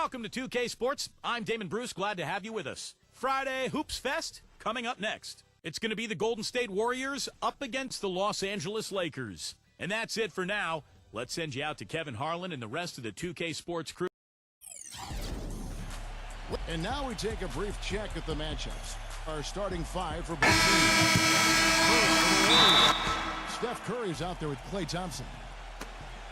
Welcome to 2K Sports. I'm Damon Bruce. Glad to have you with us. Friday Hoops Fest coming up next. It's going to be the Golden State Warriors up against the Los Angeles Lakers. And that's it for now. Let's send you out to Kevin Harlan and the rest of the 2K Sports crew. And now we take a brief check at the matchups. Our starting five for both teams. Steph Curry's out there with Klay Thompson.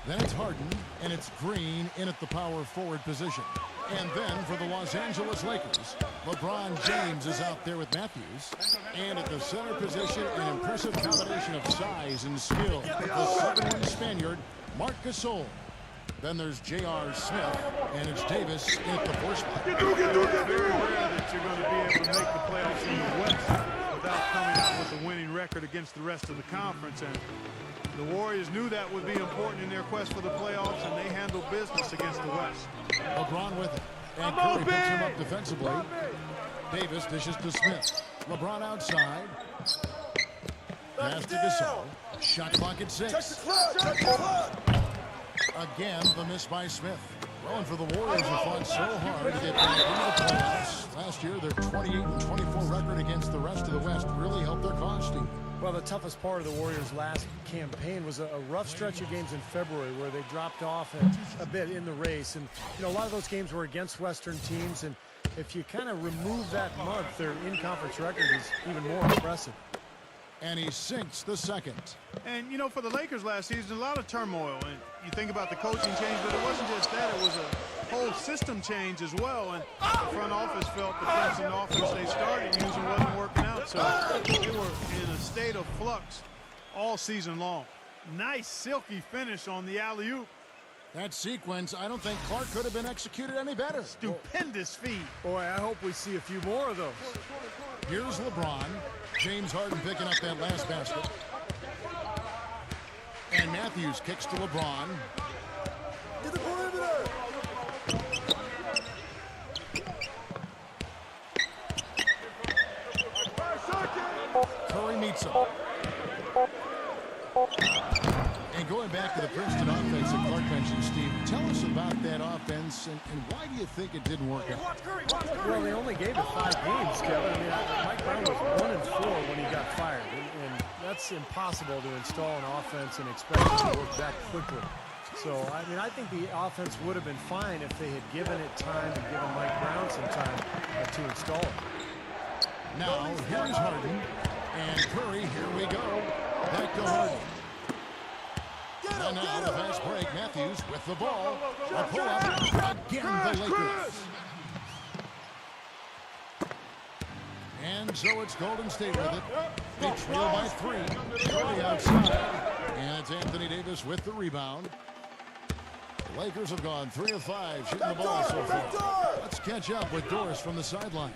Then it's Harden, and it's Green in at the power forward position. And then for the Los Angeles Lakers, LeBron James is out there with Matthews. And at the center position, an impressive combination of size and skill. The 7'1" Spaniard, Marc Gasol. Then there's J.R. Smith, and it's Davis in at the fourth spot. It's very rare that you're going to be able to make the playoffs in the West without coming out with a winning record against the rest of the conference. And the Warriors knew that would be important in their quest for the playoffs, and they handled business against the West. LeBron with it. And Curry picks him up defensively. Davis dishes to Smith. LeBron outside. Pass to Gasol. Shot clock at 6. Again, the miss by Smith. Well, and for the Warriors who fought so hard to get back into the playoffs. Last year, their 28-24 record against the rest of the West really helped their cause, Steve. Well, the toughest part of the Warriors' last campaign was a rough stretch of games in February where they dropped off a bit in the race. And, you know, a lot of those games were against Western teams. And if you kind of remove that month, their in-conference record is even more impressive. And he sinks the second. And, you know, for the Lakers last season, a lot of turmoil. And you think about the coaching change, but it wasn't just that. It was a whole system change as well. And the front office felt the Clemson offense they started using wasn't working out. So they were in a state of flux all season long. Nice silky finish on the alley-oop. That sequence, I don't think Clark could have been executed any better. Stupendous feed. Boy, I hope we see a few more of those. Here's LeBron. James Harden picking up that last basket. And Matthews kicks to LeBron. Get the perimeter. Curry meets him. And going back to the Princeton offense that Clark mentioned, Steve, tell us about that offense and why do you think it didn't work out? Well, they only gave it 5 games, Kevin. I mean, Mike Brown was 1-4 when he got fired. And that's impossible to install an offense and expect it to work that quickly. So, I mean, I think the offense would have been fine if they had given it time and given Mike Brown some time to install it. Now, here's Harden. And Curry, here we go. Back to Harden. And now the fast break. Matthews with the ball. A pull-up. Again, the Lakers. And so it's Golden State with it. They trail by 3. Curry outside. And it's Anthony Davis with the rebound. The Lakers have gone 3 of 5 shooting the ball so far. Let's catch up with Doris from the sideline.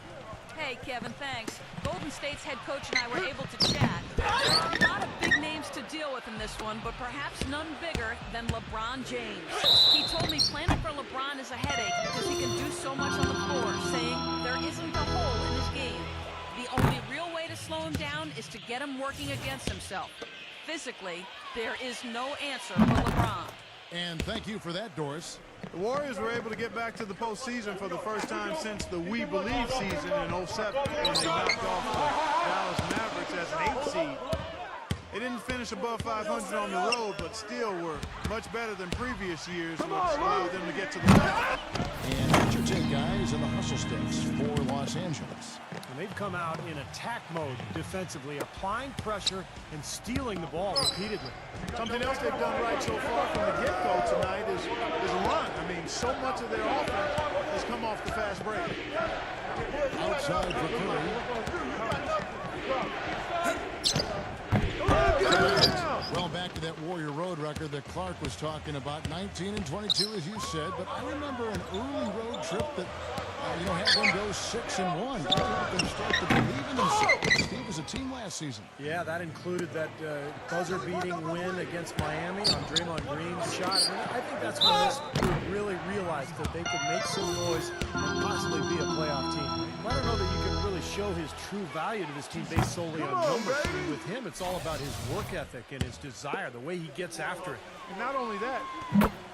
Hey, Kevin, thanks. Golden State's head coach and I were able to chat. There are a lot of big names to deal with in this one, but perhaps none bigger than LeBron James. He told me planning for LeBron is a headache because he can do so much on the floor, saying there isn't a hole in his game. The only real way to slow him down is to get him working against himself. Physically, there is no answer for LeBron. And thank you for that, Doris. The Warriors were able to get back to the postseason for the first time since the We Believe season in 07 when they knocked off the Dallas Mavericks as an 8 seed. They didn't finish above 500 on the road, but still were much better than previous years, which allowed them to get to the playoffs. And what's your take, guys, on the hustle sticks for Los Angeles? And they've come out in attack mode defensively, applying pressure and stealing the ball repeatedly. Something else they've done right so far from the get-go tonight is run. I mean, so much of their offense has come off the fast break. Outside for Curry. Well, back to that Warrior Road record that Clark was talking about, 19-22, as you said. But I remember an early road trip that, had them go 6-1. People can start to believe in themselves. Steve was a team last season. Yeah, that included that buzzer-beating win against Miami on Draymond Green's shot. I mean, I think that's when this group really realized that they could make some noise and possibly be a playoff team. I don't know that you can really show his true value to this team based solely on numbers. With him, it's all about his work ethic and his desire, the way he gets after it. And not only that,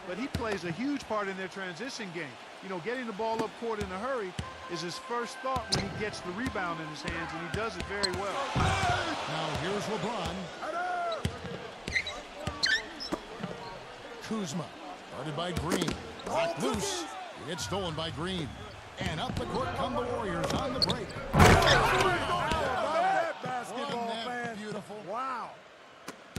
but he plays a huge part in their transition game. You know, getting the ball up court in a hurry is his first thought when he gets the rebound in his hands, and he does it very well. Now here's LeBron. Kuzma, guarded by Green. Knocked loose. It's stolen by Green. And up the court come the Warriors on the break. Basketball fan. Beautiful. Wow.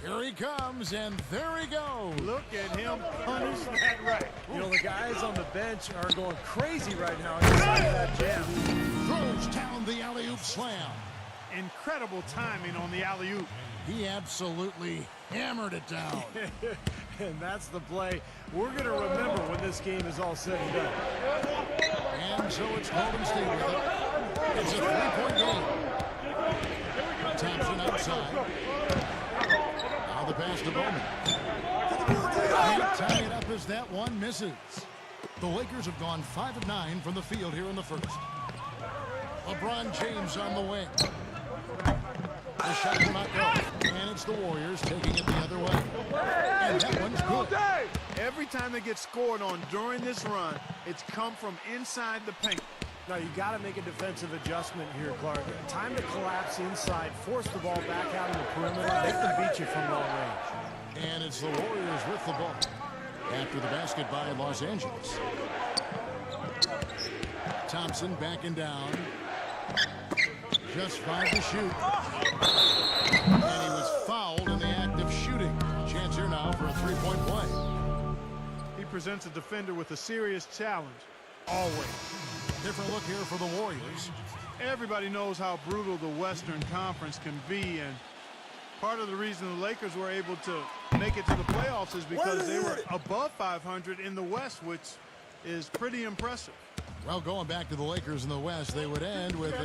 Here he comes, and there he goes. Look at him punish that right. You know, the guys on the bench are going crazy right now inside of that jam. Throws down the alley-oop slam. Incredible timing on the alley-oop. He absolutely hammered it down. And that's the play we're going to remember when this game is all said and done. And so it's Golden State with it. It's a three-point game. Thompson outside. Now the pass to Bowman. Can't tie it up as that one misses. The Lakers have gone 5 of 9 from the field here in the first. LeBron James on the wing. The shot will not go. And it's the Warriors taking it the other way. And that one's good. Every time they get scored on during this run, it's come from inside the paint. Now, you got to make a defensive adjustment here, Clark. Time to collapse inside, force the ball back out on the perimeter. They can beat you from long range. And it's the Warriors with the ball after the basket by Los Angeles. Thompson backing down. Just 5 to shoot. And he was fouled in the act of shooting. Chance here now for a three-point play. He presents a defender with a serious challenge. Always. Different look here for the Warriors. Everybody knows how brutal the Western Conference can be, and part of the reason the Lakers were able to make it to the playoffs is because they were above 500 in the West, which is pretty impressive. Well, going back to the Lakers in the West, they would end with a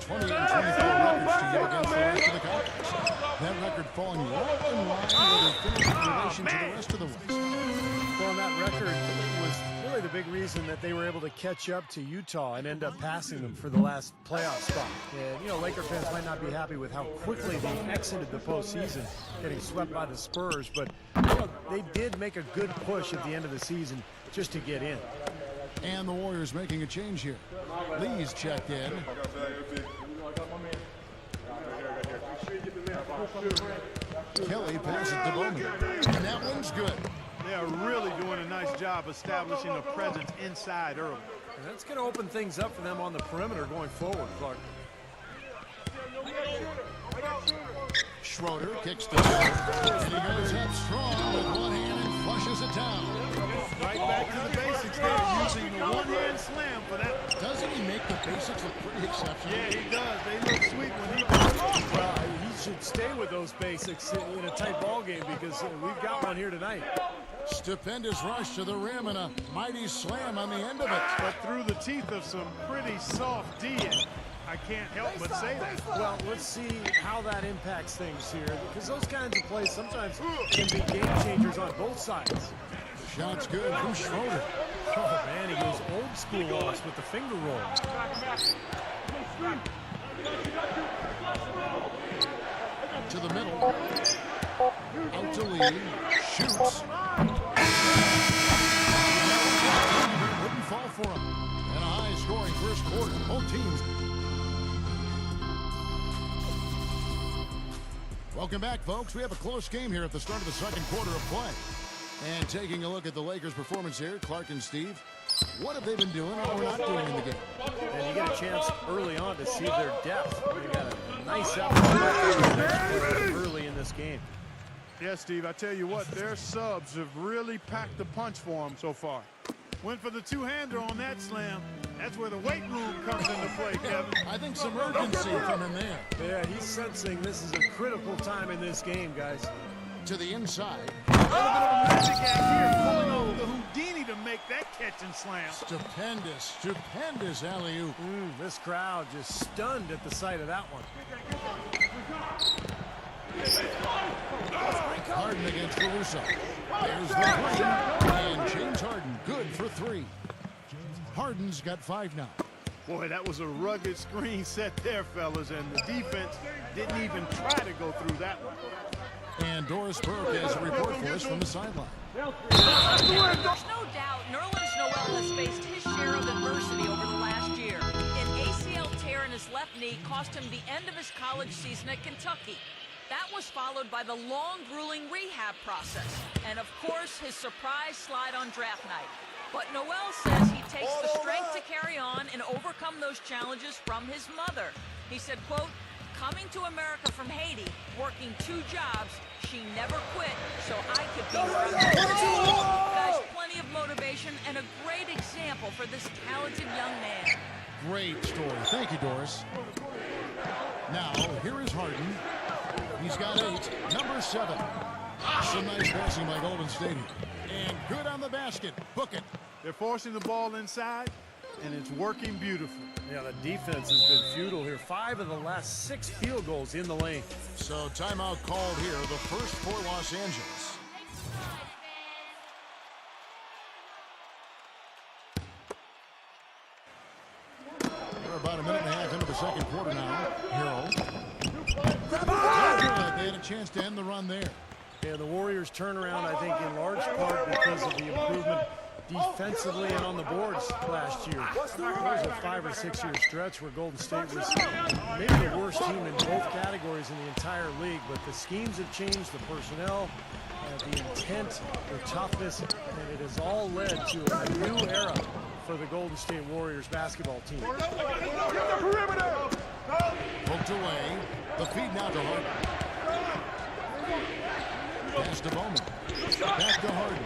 28-24 record to give against the rest of the conference. That record falling right in line with their finish in relation to the rest of the West. Well, that record was really the big reason that they were able to catch up to Utah and end up passing them for the last playoff spot. And, you know, Laker fans might not be happy with how quickly they exited the postseason, getting swept by the Spurs, but you know, they did make a good push at the end of the season just to get in. And the Warriors making a change here. Lee's checked in. Kelly passes it to Bowman. And that one's good. They are really doing a nice job establishing a presence inside early. And that's going to open things up for them on the perimeter going forward, Clark. Schroeder kicks the ball. And he goes up strong with one hand and flushes it down. Right back to the basics there, using the one-hand slam for that. Doesn't he make the basics look pretty exceptional? Yeah, he does. They look sweet when he does it. Well, he should stay with those basics in a tight ball game because we've got one here tonight. Stupendous rush to the rim and a mighty slam on the end of it. But through the teeth of some pretty soft D, I can't help but say that. Well, let's see how that impacts things here because those kinds of plays sometimes can be game changers on both sides. Shot's good from Schroeder. Oh, man, he goes old school on us with the finger roll. To the middle. Out to Lee. Shoots. Wouldn't fall for him. And a high-scoring first quarter. Both teams. Welcome back, folks. We have a close game here at the start of the second quarter of play. And taking a look at the Lakers' performance here, Clark and Steve, what have they been doing or not doing in the game? And you get a chance early on to see their depth. They got a nice effort early in this game. Yeah, Steve, I tell you what, their subs have really packed the punch for them so far. Went for the two-hander on that slam. That's where the weight room comes into play, Kevin. I think some urgency from him there. Yeah, he's sensing this is a critical time in this game, guys. To the inside. A little bit of a magic act here, pulling off the Houdini to make that catch and slam. Stupendous alley-oop. This crowd just stunned at the sight of that one. Harden against Caruso. There's the three. And James Harden, good for 3. Harden's got 5 now. Boy, that was a rugged screen set there, fellas, and the defense didn't even try to go through that one. And Doris Burke has a report for us from the sideline. There's no doubt Nerlens Noel has faced his share of adversity over the last year. An ACL tear in his left knee cost him the end of his college season at Kentucky. That was followed by the long, grueling rehab process. And, of course, his surprise slide on draft night. But Noel says he takes the strength to carry on and overcome those challenges from his mother. He said, quote, "Coming to America from Haiti, working 2 jobs, she never quit, so I could be her." Guys, plenty of motivation and a great example for this talented young man. Great story. Thank you, Doris. Now, here is Harden. He's got 8. Number 7. Some nice passing by Golden State. And good on the basket. Book it. They're forcing the ball inside, and it's working beautifully. Yeah, the defense has been futile here. 5 of the last 6 field goals in the lane. So timeout called here, the first for Los Angeles. We're about a minute and a half into the second quarter now. Hero. They had a chance to end the run there. Yeah, the Warriors turn around, I think, in large part because of the improvement defensively and on the boards last year. There was a 5 or 6 year stretch where Golden State was maybe the worst team in both categories in the entire league, but the schemes have changed, the personnel, the intent, the toughness, and it has all led to a new era for the Golden State Warriors basketball team. Poked away. The feed now to Harden. Pass to Bowman. Back to Harden.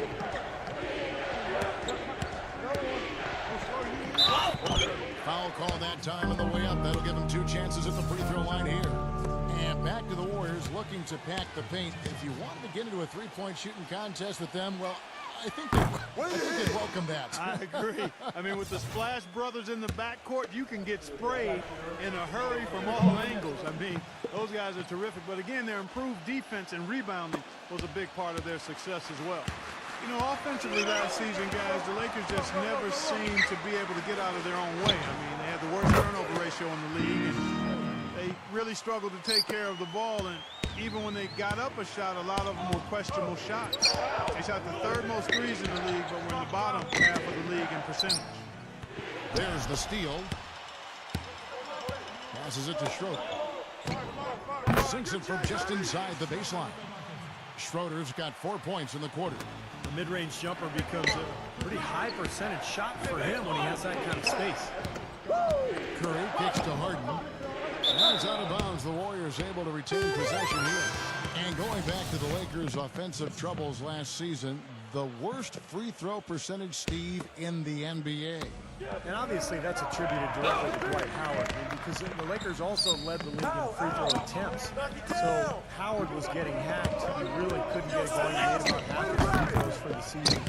Foul call that time on the way up. That'll give him 2 chances at the free throw line here. And back to the Warriors looking to pack the paint. If you wanted to get into a 3-point shooting contest with them, well, I think they'd welcome that. I agree. I mean, with the Splash Brothers in the backcourt, you can get sprayed in a hurry from all angles. I mean, those guys are terrific. But again, their improved defense and rebounding was a big part of their success as well. You know, offensively last season, guys, the Lakers just never seemed to be able to get out of their own way. I mean, they had the worst turnover ratio in the league, and they really struggled to take care of the ball. And even when they got up a shot, a lot of them were questionable shots. They shot the 3rd most threes in the league, but were in the bottom half of the league in percentage. There's the steal. Passes it to Schroeder. Sinks it from just inside the baseline. Schroeder's got 4 points in the quarter. The mid-range jumper becomes a pretty high percentage shot for him when he has that kind of space. Curry kicks to Harden. And it's out of bounds. The Warriors able to retain possession here. And going back to the Lakers' offensive troubles last season, the worst free throw percentage, Steve, in the NBA. And obviously that's attributed directly to Dwight Howard, because the Lakers also led the league in free throw attempts. So Howard was getting hacked. He really couldn't get going. He made about half his free throws for the season.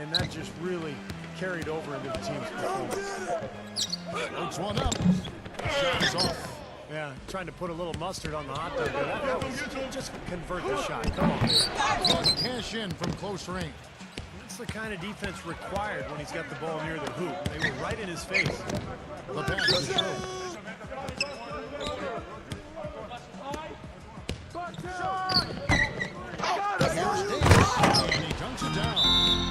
And that just really carried over into the team's performance. Looks one up. Shot is off. Yeah, trying to put a little mustard on the hot dog there. That was, just convert the shot. Come on. Cash in from close range. That's the kind of defense required when he's got the ball near the hoop. They were right in his face. The pass to Schroeder. Here's Davis, and he dunks it down.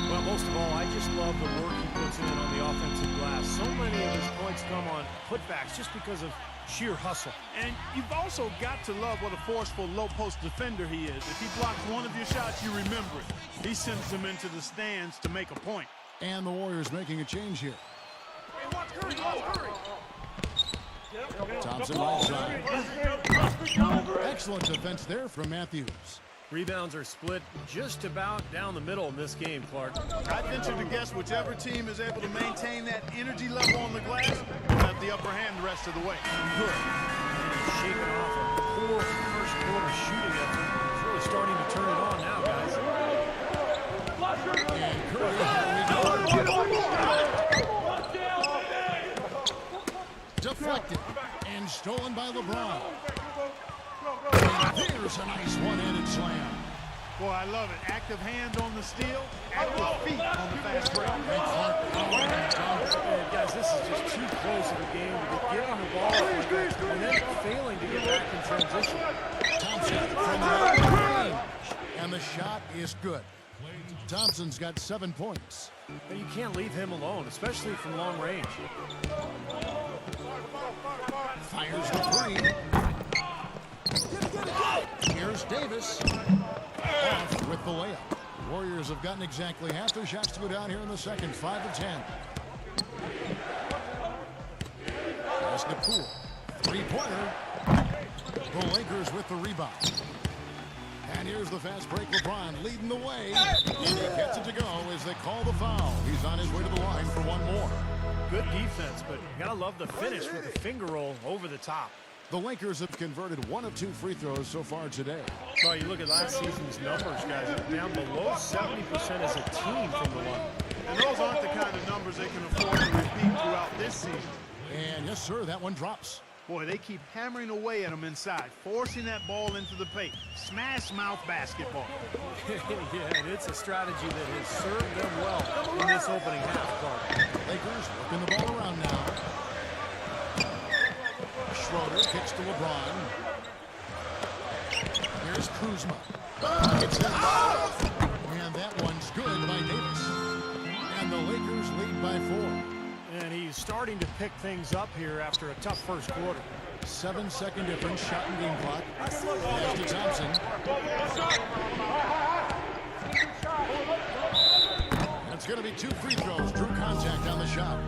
Well, most of all, I just love the work he puts in on the offensive glass. So many of his points come on putbacks just because of sheer hustle. And you've also got to love what a forceful low-post defender he is. If he blocks one of your shots, you remember it. He sends them into the stands to make a point. And the Warriors making a change here. Thompson right side. Excellent defense there from Matthews. Rebounds are split just about down the middle in this game, Clark. I venture to guess whichever team is able to maintain that energy level on the glass will have the upper hand the rest of the way. Good. Shaking off a poor first quarter shooting effort. It's really starting to turn it on now, guys. And Curry, deflected and stolen by LeBron. And there's a nice one-handed slam. Boy, I love it. Active hand on the steal, active feet on the fast break. Guys, this is just too close of a game to get on the ball and then failing to get back in transition. Thompson from the range, and the shot is good. Thompson's got 7 points. And you can't leave him alone, especially from long range. Fires the three. Here's Davis. Off with the layup. Warriors have gotten exactly half their shots to go down here in the second. 5 of 10. There's the pool. Three-pointer. The Lakers with the rebound. And here's the fast break. LeBron leading the way. And he gets it to go as they call the foul. He's on his way to the line for one more. Good defense, but you gotta love the finish with the finger roll over the top. The Lakers have converted 1 of 2 free throws so far today. Well, you look at last season's numbers, guys. They're down below 70% as a team from the line. And those aren't the kind of numbers they can afford to repeat throughout this season. And yes, sir, that one drops. Boy, they keep hammering away at them inside, forcing that ball into the paint. Smash mouth basketball. Yeah, and it's a strategy that has served them well in this opening half, Clark. Lakers working the ball around now. Schroeder kicks to LeBron. Here's Kuzma. It's in. And that one's good by Davis. And the Lakers lead by 4. And he's starting to pick things up here after a tough first quarter. 7-second difference, shot and game clock. Pass to Thompson. That's going to be 2 free throws. Drew contact on the shot.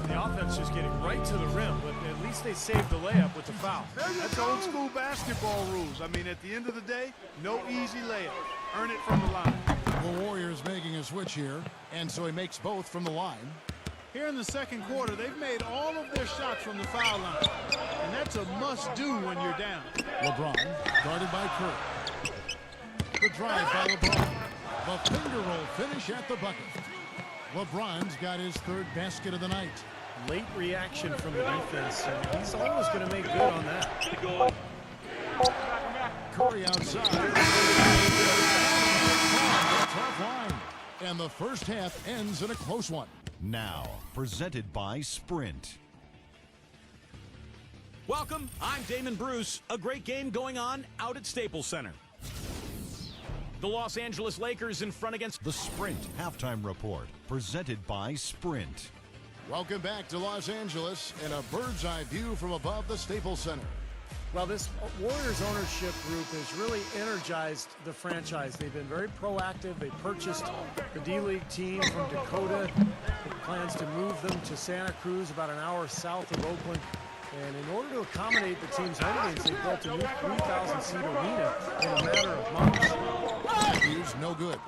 The offense just getting right to the rim, but at least they saved the layup with the foul. That's old school basketball rules. I mean, at the end of the day, no easy layup. Earn it from the line. The Warriors making a switch here, and so he makes both from the line. Here in the second quarter, they've made all of their shots from the foul line. And that's a must-do when you're down. LeBron, guarded by Curry. The drive by LeBron. The finger roll finish at the bucket. LeBron's got his 3rd basket of the night. Late reaction from the defense, and he's always going to make good on that. Curry outside. Tough line. And the first half ends in a close one. Now, presented by Sprint. Welcome, I'm Damon Bruce. A great game going on out at Staples Center. The Los Angeles Lakers in front against The Sprint Halftime Report, presented by Sprint. Welcome back to Los Angeles and a bird's eye view from above the Staples Center. Well, this Warriors ownership group has really energized the franchise. They've been very proactive. They purchased the D-League team from Dakota. With plans to move them to Santa Cruz, about an hour south of Oakland. And in order to accommodate the team's home games, they built a new 3,000-seat arena in a matter of months. Matthews, no good.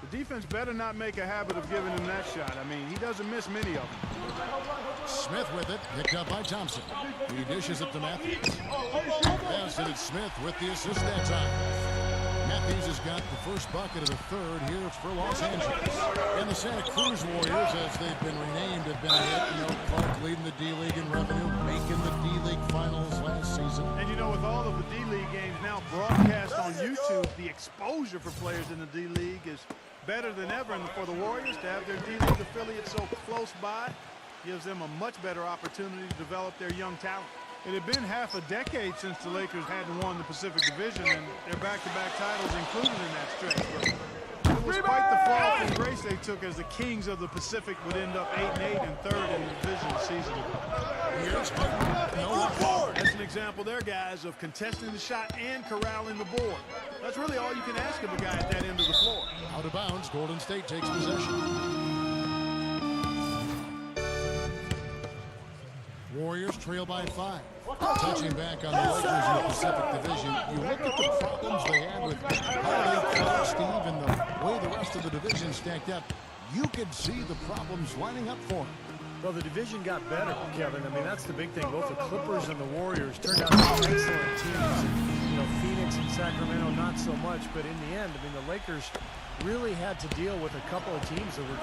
The defense better not make a habit of giving him that shot. I mean, he doesn't miss many of them. Smith with it, picked up by Thompson. He dishes it to Matthews. Pass it at Smith with the assist that time. Matthews has got the first bucket of the 3rd here for Los Angeles. And the Santa Cruz Warriors, as they've been renamed, have been a hit. You know, Clark leading the D-League in revenue, making the D-League finals last season. And you know, with all of the D-League games now broadcast on YouTube, the exposure for players in the D-League is better than ever. And for the Warriors to have their D-League affiliate so close by gives them a much better opportunity to develop their young talent. It had been half a decade since the Lakers hadn't won the Pacific Division, and their back-to-back titles included in that stretch. But it was quite the fall from grace they took as the Kings of the Pacific would end up 8-8 and 3rd in the division season. Here's Harden. That's an example there, guys, of contesting the shot and corralling the board. That's really all you can ask of a guy at that end of the floor. Out of bounds, Golden State takes possession. Warriors trail by 5. Touching back on the Lakers in the Pacific Division, you look at the problems they had with Harden, Steve, and the way the rest of the division stacked up. You could see the problems lining up for them. Well, the division got better, Kevin. I mean, that's the big thing. Both the Clippers and the Warriors turned out to be excellent teams. You know, Phoenix and Sacramento, not so much. But in the end, I mean, the Lakers really had to deal with a couple of teams that were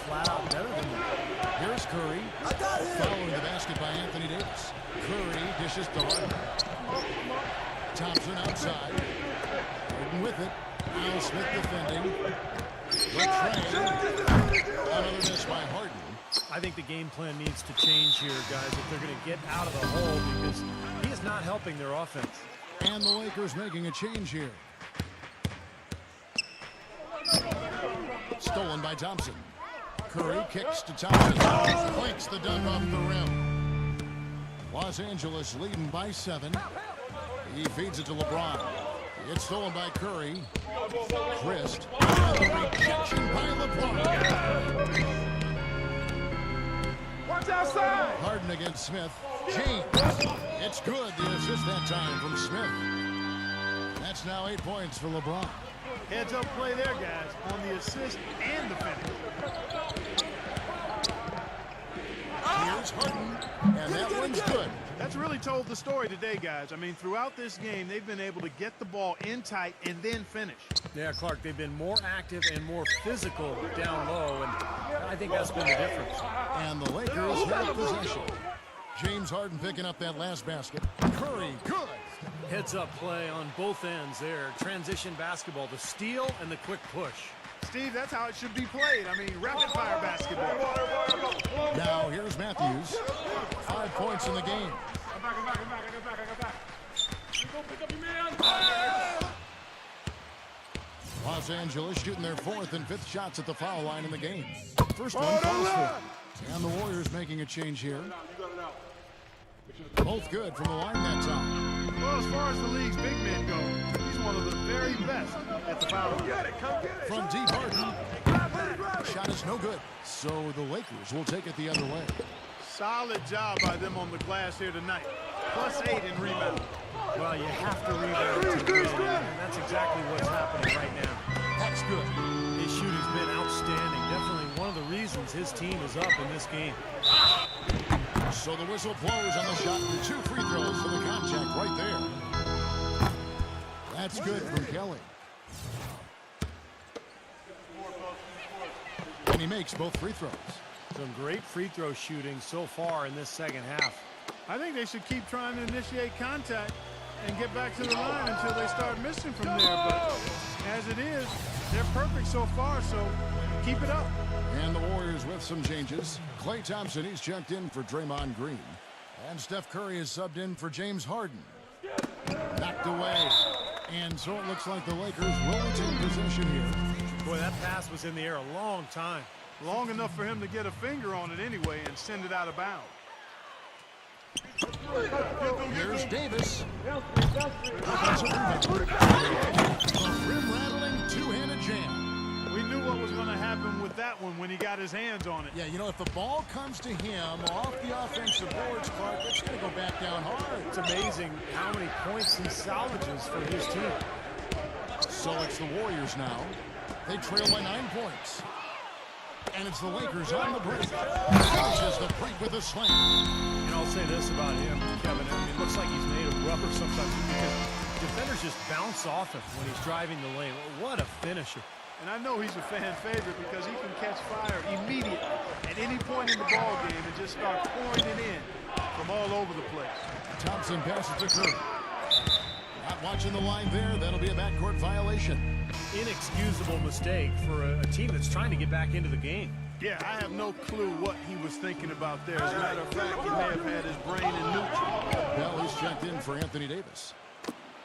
flat out better than them. Here's Curry, following the basket by Anthony Davis. Curry dishes to Harden. Thompson outside. Harden with it. Al Smith defending. Another miss by Harden. I think the game plan needs to change here, guys, if they're going to get out of the hole, because he is not helping their offense. And the Lakers making a change here. Stolen by Thompson. Curry kicks to Thompson. Clinks the dunk off the rim. Los Angeles leading by 7. He feeds it to LeBron. It's stolen by Curry. Christ. And the rejection by LeBron. Watch outside. Harden against Smith. James. It's good. The assist that time from Smith. That's now 8 points for LeBron. Heads up play there, guys, on the assist and the finish. Here's Harden, and that one's good. That's really told the story today, guys. I mean, throughout this game, they've been able to get the ball in tight and then finish. Yeah, Clark, they've been more active and more physical down low, and I think that's been the difference. And the Lakers have possession. James Harden picking up that last basket. Curry, good. Heads-up play on both ends there. Transition basketball, the steal and the quick push. Steve, that's how it should be played. I mean, rapid-fire basketball. Now here's Matthews. 5 points in the game. Los Angeles shooting their 4th and 5th shots at the foul line in the game. First one falls for them. And the Warriors making a change here. Both good from the line that time. Well, as far as the league's big men go, he's one of the very best at the foul line. From deep, Harden. Shot is no good. So the Lakers will take it the other way. Solid job by them on the glass here tonight. +8 in rebound. Well, you have to rebound to win, and that's exactly what's happening right now. That's good. His shooting's been outstanding. Definitely one of the reasons his team is up in this game. So the whistle blows on the shot for 2 free throws for the contact right there. That's good from Kelly. And he makes both free throws. Some great free throw shooting so far in this second half. I think they should keep trying to initiate contact and get back to the line until they start missing from there. But as it is, they're perfect so far, so keep it up. And the Warriors with some changes. Klay Thompson, he's checked in for Draymond Green. And Steph Curry is subbed in for James Harden. Knocked away. And so it looks like the Lakers will retain possession here. Boy, that pass was in the air a long time. Long enough for him to get a finger on it anyway and send it out of bounds. Here's Davis. Offensive rebound. A rim-rattling two-handed jam. We knew what was going to happen with that one when he got his hands on it. Yeah, you know, if the ball comes to him off the offensive boards, Clark, it's going to go back down hard. It's amazing how many points he salvages for his team. So it's the Warriors now. They trail by 9 points. And it's the Lakers on the break. Finishes the break with a slam. And I'll say this about him, Kevin. I mean, it looks like he's made of rubber sometimes because defenders just bounce off him when he's driving the lane. What a finisher. And I know he's a fan favorite because he can catch fire immediately at any point in the ball game and just start pouring it in from all over the place. Thompson passes to Curry. Not watching the line there. That'll be a backcourt violation. Inexcusable mistake for a team that's trying to get back into the game. Yeah, I have no clue what he was thinking about there. As a matter of fact, he may have had his brain in neutral. Bell is checked in for Anthony Davis.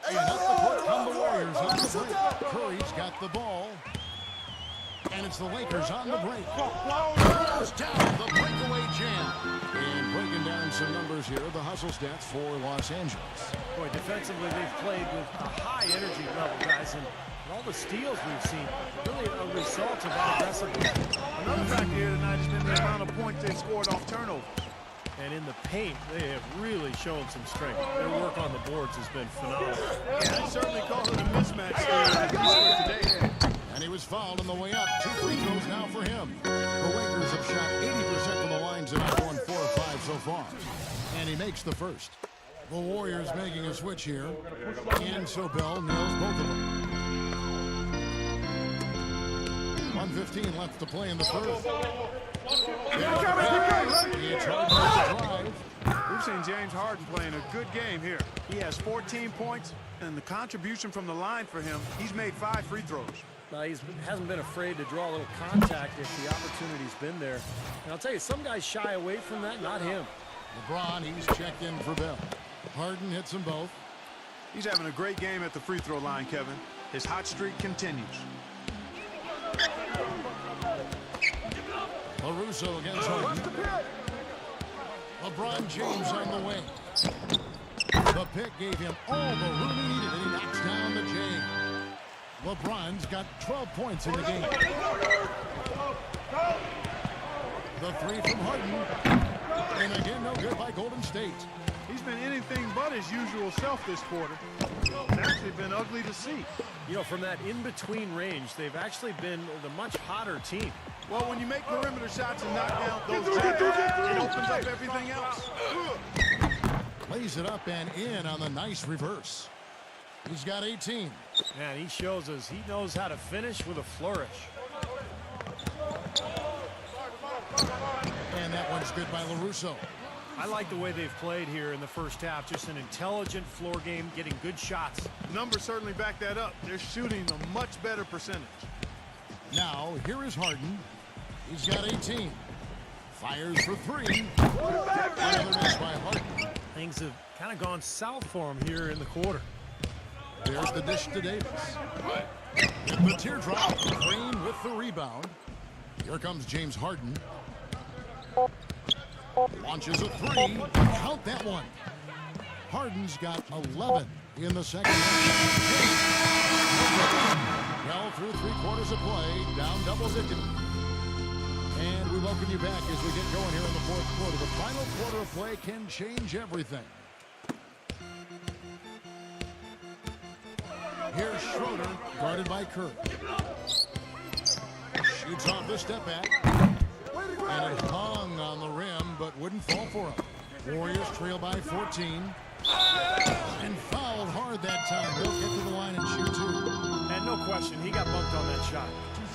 And up the court come the Warriors on the break. Curry's got the ball. And it's the Lakers on the break. First down, the breakaway jam. And breaking down some numbers here, the hustle stats for Los Angeles. Boy, defensively, they've played with a high energy level, guys, and all the steals we've seen, really a result of that aggressiveness. Another factor here tonight has been the amount of points they've scored off turnover. And in the paint, they have really shown some strength. Their work on the boards has been phenomenal. Yeah, I certainly call it a mismatch today. And he was fouled on the way up. 2 free throws now for him. The Lakers have shot 80% from the line tonight, going 4 of 5 so far. And he makes the first. The Warriors making a switch here. And so Bell nails both of them. 1:15 left to play in the third. It's Harden to drive. We've seen James Harden playing a good game here. He has 14 points, and the contribution from the line for him, he's made 5 free throws. He hasn't been afraid to draw a little contact if the opportunity's been there. And I'll tell you, some guys shy away from that, not him. LeBron, he's checked in for Bell. Harden hits them both. He's having a great game at the free throw line, Kevin. His hot streak continues. LaRusso against Harden. LeBron James on the wing. The pick gave him all the room he needed, and he knocks down the James. LeBron's got 12 points in the game. The three from Harden. And again, no good by Golden State. He's been anything but his usual self this quarter. It's actually been ugly to see. You know, from that in-between range, they've actually been the much hotter team. Well, when you make perimeter shots and knock down those jackets, it opens up everything else. Lays it up and in on the nice reverse. He's got 18. Man, he shows us he knows how to finish with a flourish. And that one's good by LaRusso. I like the way they've played here in the first half. Just an intelligent floor game, getting good shots. Numbers certainly back that up. They're shooting a much better percentage. Now, here is Harden. He's got 18. Fires for three. Another miss by Harden. Things have kind of gone south for him here in the quarter. There's the dish to Davis. And the teardrop. Green with the rebound. Here comes James Harden. Launches a three. Count that one. Harden's got 11 in the second half. Well, through 3/4 of play, down double digits. And we welcome you back as we get going here in the fourth quarter. The final quarter of play can change everything. Here's Schroeder, guarded by Curry. Shoots off the step back. And it hung on the rim, but wouldn't fall for him. Warriors trail by 14. And fouled hard that time. They'll get to the line and shoot two. And no question, he got bumped on that shot.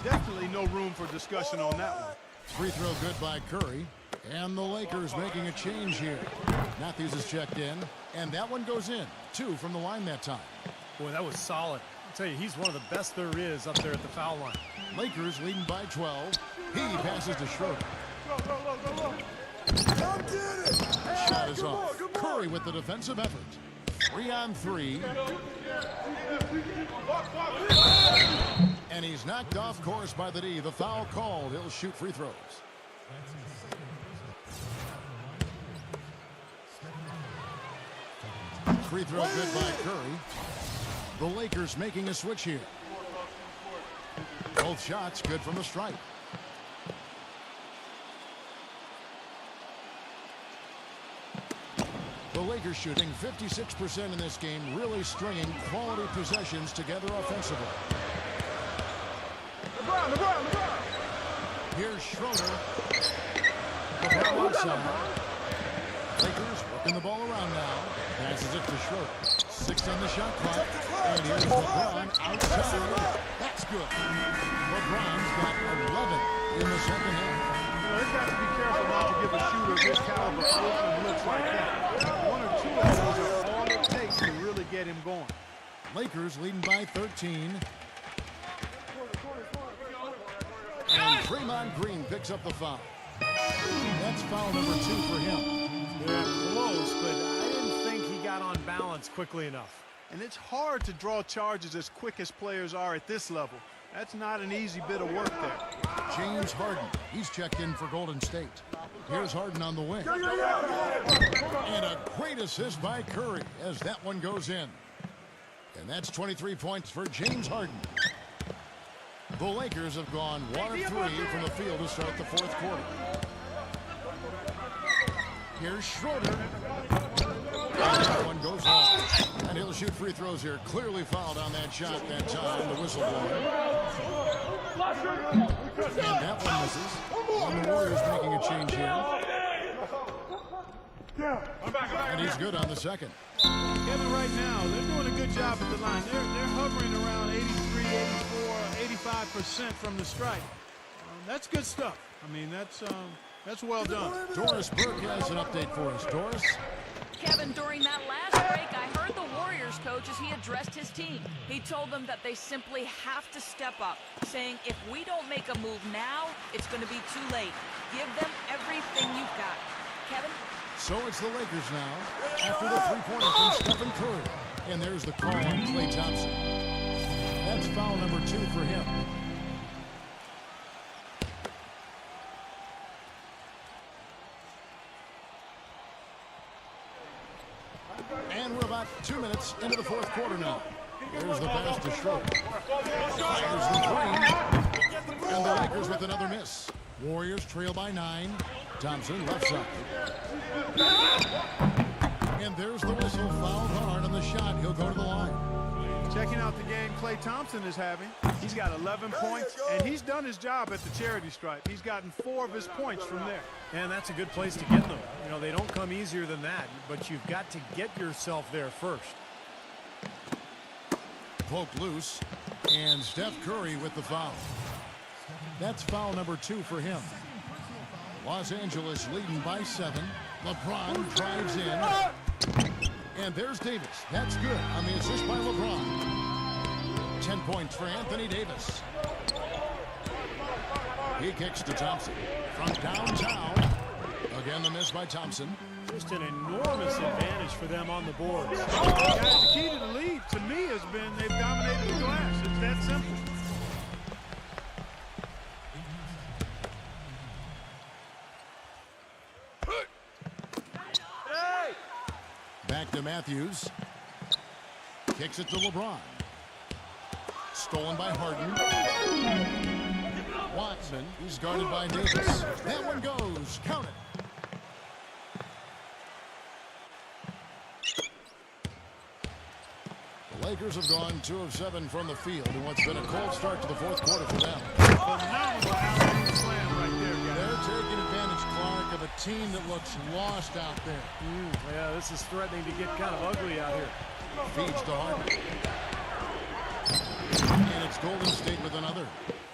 Definitely no room for discussion on that one. Free throw good by Curry. And the Lakers making a change here. Matthews is checked in. And that one goes in. 2 from the line that time. Boy, that was solid. I'll tell you, he's one of the best there is up there at the foul line. Lakers leading by 12. He passes to Schroeder. Shot is off. Curry with the defensive effort. 3 on 3. And he's knocked off course by the D. The foul called. He'll shoot free throws. Free throw good by Curry. The Lakers making a switch here. Both shots good from the stripe. The Lakers shooting 56% in this game, really stringing quality possessions together offensively. Here's Schroeder. LeBron outside. Lakers working the ball around now. Passes it to Schroeder. 6 on the shot clock. And here's LeBron outside. That's good. LeBron's got 11 in the second half. They've got to be careful not to give a shooter of this caliber open looks like that. 1 or 2 of those are all it takes to really get him going. Lakers leading by 13. And Draymond Green picks up the foul. That's foul number 2 for him. They're close, but I didn't think he got on balance quickly enough. And it's hard to draw charges as quick as players are at this level. That's not an easy bit of work there. James Harden, he's checked in for Golden State. Here's Harden on the wing. And a great assist by Curry as that one goes in. And that's 23 points for James Harden. The Lakers have gone 1 of 3 from the field to start the fourth quarter. Here's Schroeder. And that one goes home. And he'll shoot free throws here. Clearly fouled on that shot that time. The whistle blown. And that one misses. And the Warriors making a change here. And he's good on the second. Kevin, right now, they're doing a good job at the line. They're hovering around 83, 84, 85% from the stripe. That's good stuff. I mean, that's well done. Doris Burke has an update for us. Doris? Kevin, during that last break, I heard the Warriors coach as he addressed his team. He told them that they simply have to step up, saying if we don't make a move now, it's going to be too late. Give them everything you've got. Kevin? So it's the Lakers now after the three-pointer from Stephen Curry. And there's the call on Klay Thompson. That's foul number 2 for him. And we're about 2 minutes into the fourth quarter now. Here's the pass to Schroeder. Fires the three. And the Lakers with another miss. Warriors trail by 9. Thompson left side. And there's the whistle. Foul hard on the shot. He'll go to the line. Checking out the game Klay Thompson is having. He's got 11 points, and he's done his job at the charity stripe. He's gotten 4 of his points from there. And that's a good place to get them. You know, they don't come easier than that, but you've got to get yourself there first. Poked loose, and Steph Curry with the foul. That's foul number 2 for him. Los Angeles leading by 7. LeBron drives in. And there's Davis. That's good on the assist by LeBron. 10 points for Anthony Davis. He kicks to Thompson from downtown. Again, the miss by Thompson. Just an enormous advantage for them on the boards. Guys, the key to the lead, to me, has been they've dominated the glass. It's that simple. Back to Matthews. Kicks it to LeBron. Stolen by Harden. Watson, he's guarded by Davis. That one goes. Count it. The Lakers have gone 2 of 7 from the field in what's been a cold start to the fourth quarter for them. Phenomenal alley-oop slam right there, guys. They're taking advantage, Clark, of a team that looks lost out there. Yeah, this is threatening to get kind of ugly out here. Feeds to Harden. And it's Golden State with another.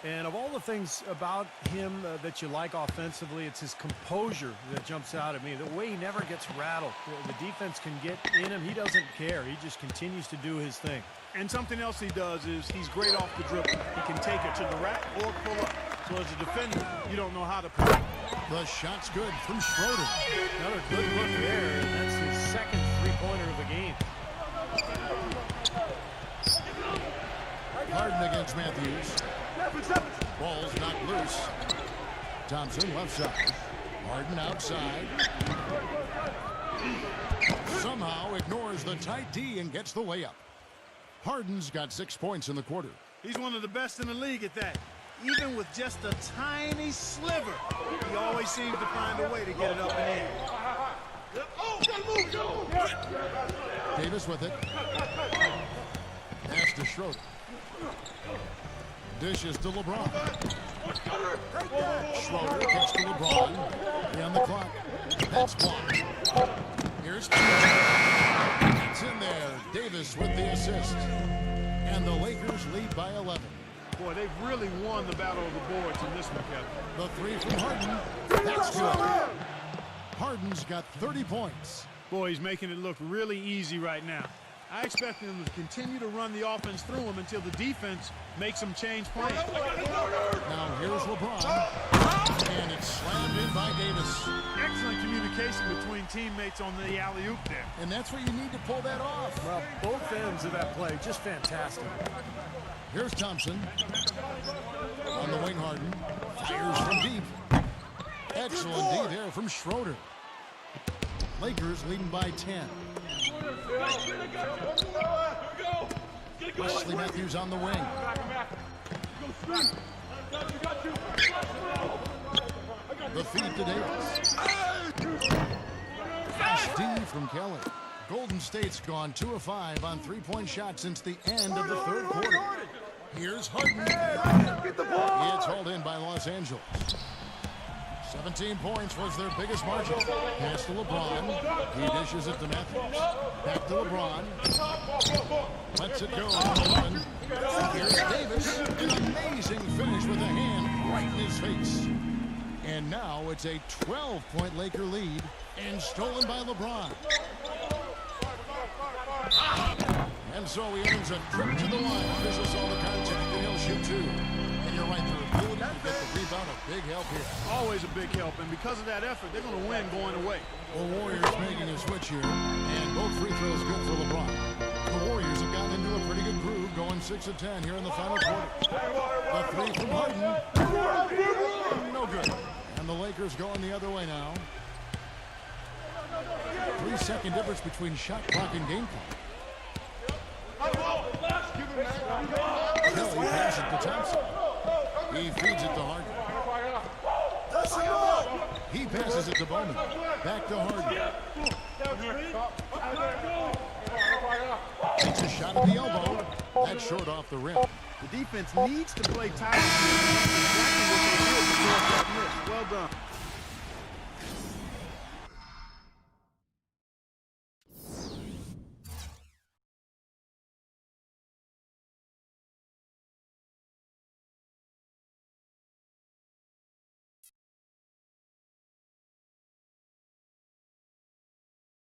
And of all the things about him that you like offensively, it's his composure that jumps out at me. The way he never gets rattled. The defense can get in him. He doesn't care. He just continues to do his thing. And something else he does is he's great off the dribble. He can take it to the rack or pull up. So as a defender, you don't know how to play. The shot's good from Schroeder. Another good look there, and that's his second three-pointer of the game. Harden against Matthews. Ball's knocked loose. Thompson left side. Harden outside. Somehow ignores the tight D and gets the layup. Harden's got 6 points in the quarter. He's one of the best in the league at that. Even with just a tiny sliver, he always seems to find a way to get it up and in. Davis with it. Pass to Schroeder. Dishes to LeBron. Schroeder kicks to LeBron. Be on the clock. That's blocked. Here's it's in there. Davis with the assist. And the Lakers lead by 11. Boy, they've really won the battle of the boards in this one, Kevin. The three from Harden. That's good. Harden's got 30 points. Boy, he's making it look really easy right now. I expect him to continue to run the offense through him until the defense makes him change plans. Now here's LeBron. And it's slammed in by Davis. Excellent communication between teammates on the alley-oop there. And that's where you need to pull that off. Well, both ends of that play, just fantastic. Here's Thompson. On the wing, Harden. Fires from deep. Excellent D there from Schroeder. Lakers leading by 10. Wesley Matthews on the wing. The feed to Davis. Fast D from Kelly. Golden State's gone 2 of 5 on three-point shots since the end of the third quarter. Here's Harden. It's hauled in by Los Angeles. 17 points was their biggest margin. Pass to LeBron. He dishes it to Matthews. Back to LeBron. Lets it go. 11. Here's Davis. An amazing finish with a hand right in his face. And now it's a 12-point Laker lead and stolen by LeBron. And so he earns a trip to the line. Officials saw the contact, and he'll shoot 2. And you're right, their ability to get the rebound, a big help here. Always a big help, and because of that effort, they're going to win going away. The Warriors making a switch here, and both free throws good for LeBron. The Warriors have gotten into a pretty good groove, going 6 of 10 here in the final quarter. The three from Harden, no good. And the Lakers going the other way now. 3 30-second difference between shot clock and game clock. Kelly passes it to Thompson. He feeds it to Harden. He passes it to Bowman. Back to Harden. Takes a shot at the elbow. That's short off the rim. The defense needs to play tight. That's exactly what they did to force that miss. Well done.